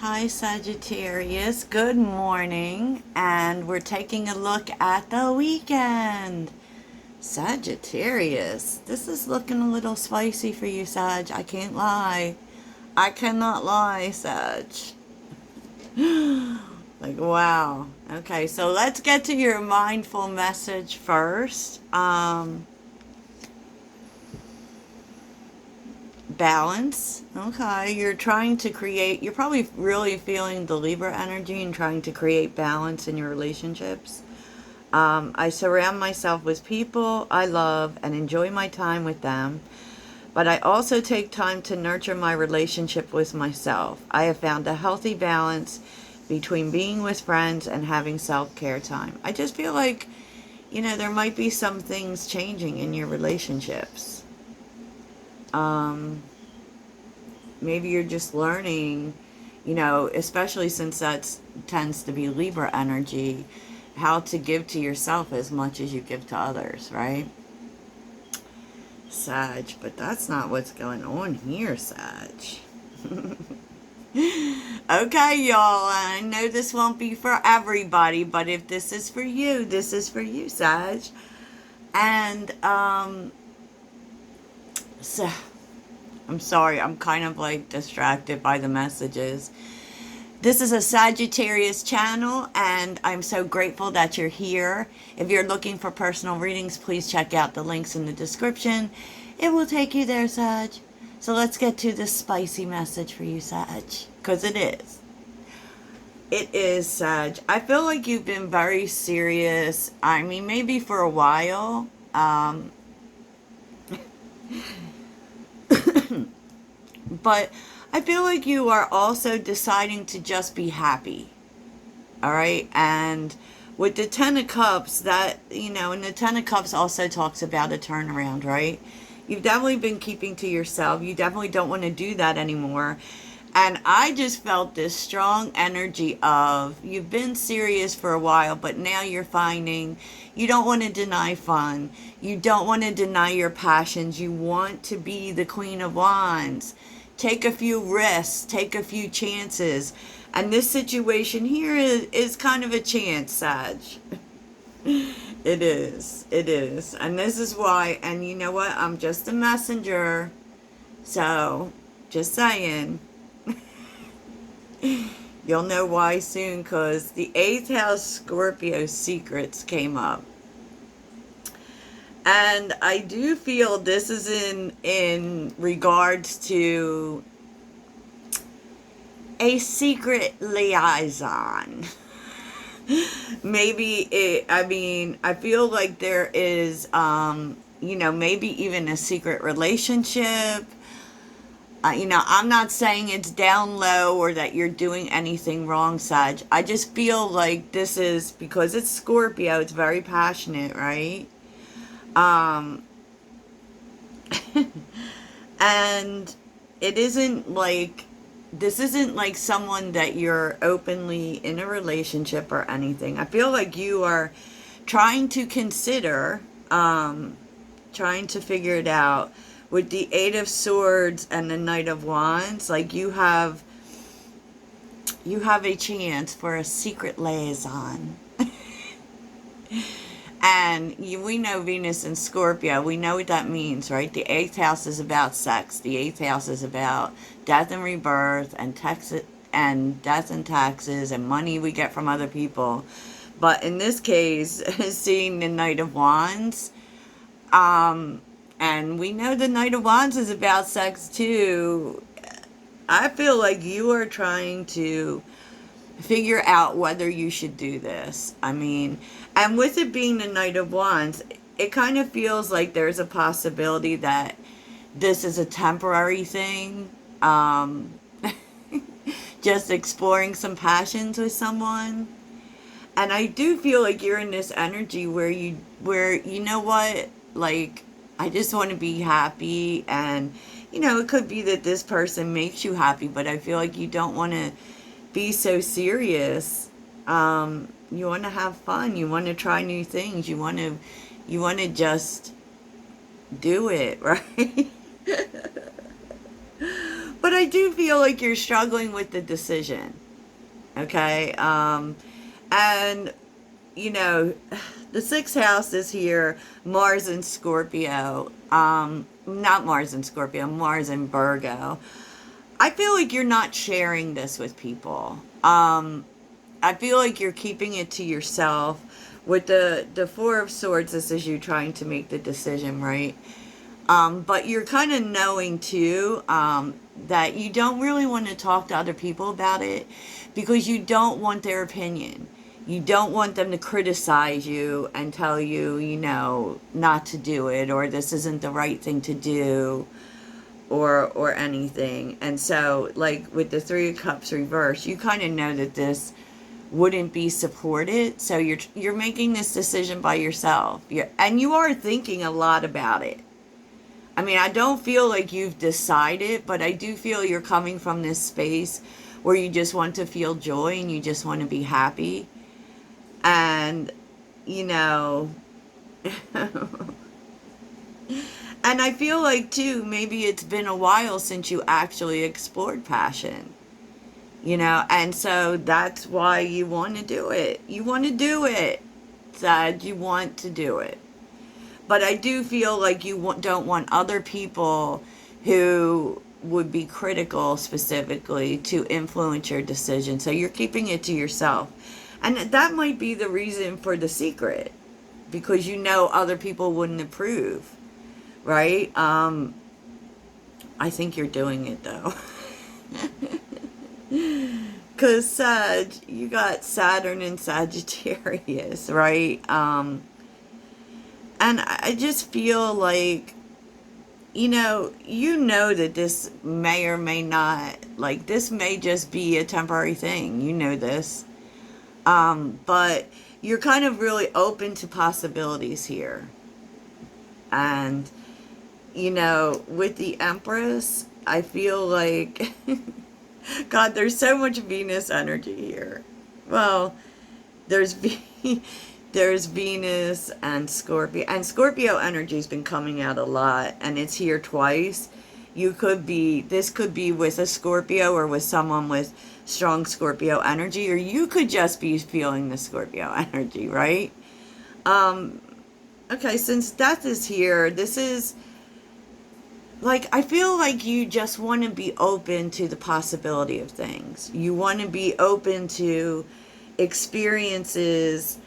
Hi Sagittarius, good morning, and we're taking a look at the weekend. Sagittarius, this is looking a little spicy for you, Sag. I can't lie. I cannot lie, Sag. Like, wow. Okay, so let's get to your mindful message first. Balance. Okay, you're trying to create, you're probably really feeling the Libra energy and trying to create balance in your relationships. I surround myself with people I love and enjoy my time with them, but I also take time to nurture my relationship with myself. I have found a healthy balance between being with friends and having self-care time. I just feel like, there might be some things changing in your relationships. Maybe you're just learning, especially since that tends to be Libra energy, how to give to yourself as much as you give to others, right? Sag, but that's not what's going on here, Sag. Okay, y'all, I know this won't be for everybody, but if this is for you, this is for you, Sag. And, so, I'm sorry, I'm kind of like distracted by the messages. This is a Sagittarius channel, and I'm so grateful that you're here. If you're looking for personal readings, please check out the links in the description. It will take you there, Sag. So let's get to this spicy message for you, Sag, because it is. It is, Sag. I feel like you've been very serious. I mean, maybe for a while. But I feel like you are also deciding to just be happy. All right. And with the Ten of Cups, that, and the Ten of Cups also talks about a turnaround, right? You've definitely been keeping to yourself. You definitely don't want to do that anymore. And I just felt this strong energy of you've been serious for a while, but now you're finding you don't want to deny fun. You don't want to deny your passions. You want to be the Queen of Wands. Take a few risks, take a few chances. And this situation here is kind of a chance, Sag. It is. It is. And this is why, and you know what? I'm just a messenger. So, just saying. You'll know why soon, because the 8th house Scorpio secrets came up. And I do feel this is in regards to a secret liaison. Maybe I feel like there is, maybe even a secret relationship. I'm not saying it's down low or that you're doing anything wrong, Sag. I just feel like this is, because it's Scorpio, it's very passionate, right? And it isn't like, this isn't like someone that you're openly in a relationship or anything. I feel like you are trying to consider, trying to figure it out. With the 8 of Swords and the Knight of Wands, like you have a chance for a secret liaison. And we know Venus and Scorpio. We know what that means, right? The 8th house is about sex. The 8th house is about death and rebirth and death and taxes and money we get from other people. But in this case, seeing the Knight of Wands, and we know the Knight of Wands is about sex too. I feel like you are trying to figure out whether you should do this. I mean, and with it being the Knight of Wands, it kind of feels like there's a possibility that this is a temporary thing. Just exploring some passions with someone. And I do feel like you're in this energy where you know what, like, I just want to be happy. And, it could be that this person makes you happy, but I feel like you don't want to be so serious. You want to have fun. You want to try new things. You want to just do it, right? But I do feel like you're struggling with the decision. Okay? And, you know, the sixth house is here, Mars and Scorpio. Not Mars and Scorpio, Mars and Virgo. I feel like you're not sharing this with people. I feel like you're keeping it to yourself. With the Four of Swords, this is you trying to make the decision, right? But you're kind of knowing too that you don't really want to talk to other people about it because you don't want their opinion. You don't want them to criticize you and tell you, you know, not to do it, or this isn't the right thing to do, or anything. And so, like with the Three of Cups reversed, you kind of know that this wouldn't be supported. So you're making this decision by yourself. And you are thinking a lot about it. I mean, I don't feel like you've decided, but I do feel you're coming from this space where you just want to feel joy and you just want to be happy. And, you know, and I feel like, too, maybe it's been a while since you actually explored passion, you know, and so that's why you want to do it. You want to do it, Sag, you want to do it. But I do feel like you don't want other people who would be critical specifically to influence your decision. So you're keeping it to yourself. And that might be the reason for the secret, because you know other people wouldn't approve, right? I think you're doing it, though. Because Sag, you got Saturn and Sagittarius, right? And I just feel like, you know that this may or may not, like, this may just be a temporary thing. You know this. But you're kind of really open to possibilities here. And, you know, with the Empress, I feel like, God, there's so much Venus energy here. Well, there's Venus and Scorpio energy's been coming out a lot, and it's here twice. This could be with a Scorpio or with someone with strong Scorpio energy, or you could just be feeling the Scorpio energy, right? Okay, since death is here, this is like, I feel like you just want to be open to the possibility of things. You want to be open to experiences.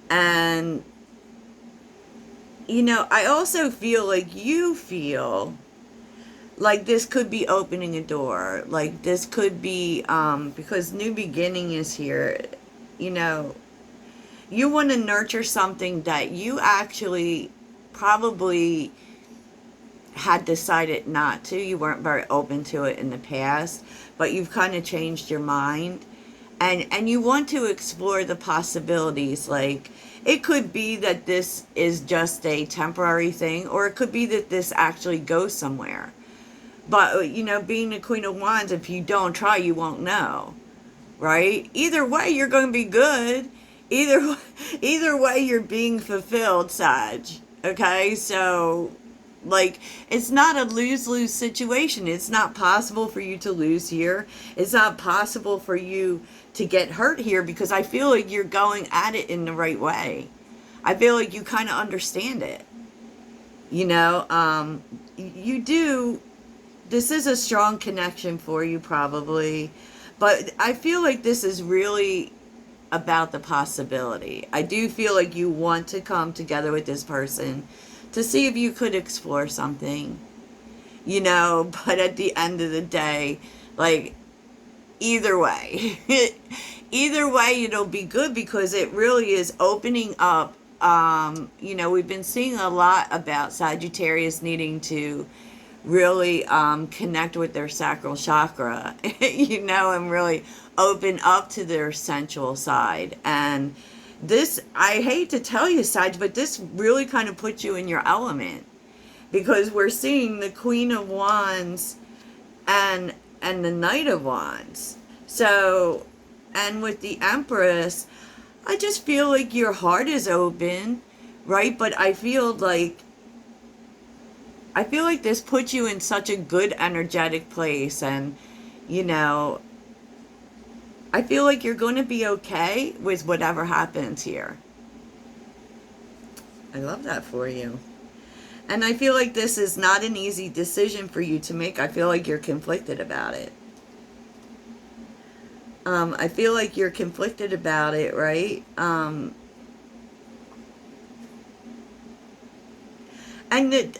And, you know, I also feel like you feel like this could be opening a door. Like this could be, because new beginning is here, you know, you want to nurture something that you actually probably had decided not to. You weren't very open to it in the past, but you've kind of changed your mind. And you want to explore the possibilities. Like, it could be that this is just a temporary thing, or it could be that this actually goes somewhere. But, you know, being the Queen of Wands, if you don't try, you won't know, right? Either way, you're going to be good. Either way, you're being fulfilled, Sag. Okay? So, like, it's not a lose-lose situation. It's not possible for you to lose here. It's not possible for you to get hurt here, because I feel like you're going at it in the right way. I feel like you kind of understand it. You know, you do. This is a strong connection for you, probably. But I feel like this is really about the possibility. I do feel like you want to come together with this person to see if you could explore something. You know, but at the end of the day, like, either way, it'll be good, because it really is opening up. You know, we've been seeing a lot about Sagittarius needing to really connect with their sacral chakra, you know, and really open up to their sensual side. And this, I hate to tell you, Sag, but this really kind of puts you in your element, because we're seeing the Queen of Wands and the Knight of Wands. So, and with the Empress, I just feel like your heart is open, right? But I feel like, I feel like this puts you in such a good energetic place, and you know, I feel like you're going to be okay with whatever happens here. I love that for you. And I feel like this is not an easy decision for you to make. I feel like you're conflicted about it. I feel like you're conflicted about it, right? And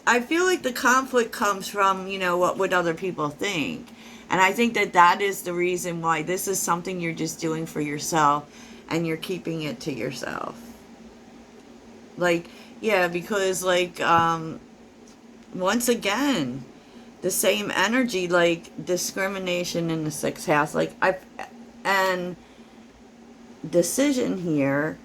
I feel like the conflict comes from, you know, what would other people think. And I think that that is the reason why this is something you're just doing for yourself and you're keeping it to yourself. Like, yeah, because, like, once again, the same energy, like, discrimination in the sixth house. Like, and decision here,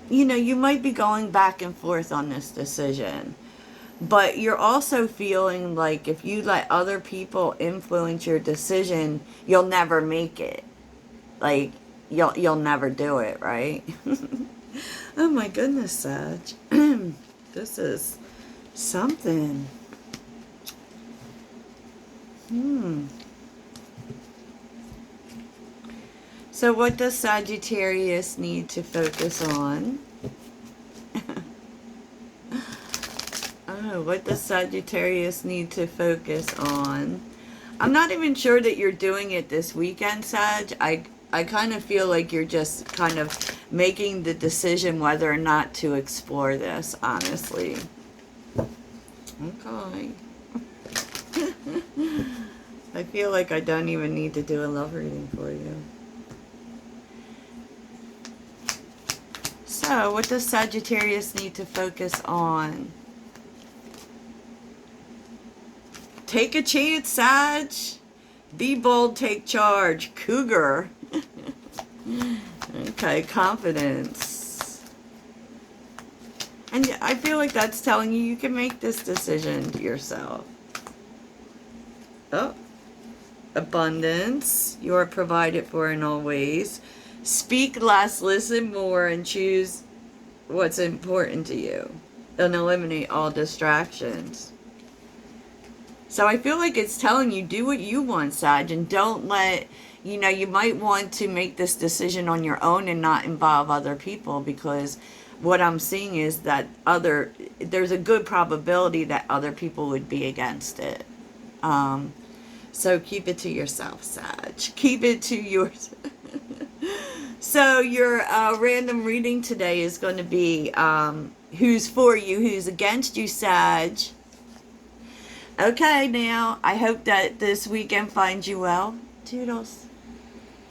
you know, you might be going back and forth on this decision. But you're also feeling like if you let other people influence your decision, you'll never make it. Like, you'll never do it, right? Oh my goodness, Sag. This is something. So what does Sagittarius need to focus on? Oh, what does Sagittarius need to focus on? I'm not even sure that you're doing it this weekend, Sag. I kind of feel like you're just kind of making the decision whether or not to explore this, honestly. Okay. I feel like I don't even need to do a love reading for you. So, what does Sagittarius need to focus on? Take a chance, Sag. Be bold, take charge. Cougar. Okay, confidence. And I feel like that's telling you can make this decision yourself. Oh. Abundance. You are provided for in all ways. Speak less, listen more, and choose what's important to you. And eliminate all distractions. So I feel like it's telling you, do what you want, Sag, and don't let, you know, you might want to make this decision on your own and not involve other people, because what I'm seeing is that there's a good probability that other people would be against it. So keep it to yourself, Sag. Keep it to yourself. So your random reading today is going to be who's for you, who's against you, Sag. Okay, now, I hope that this weekend finds you well. Toodles.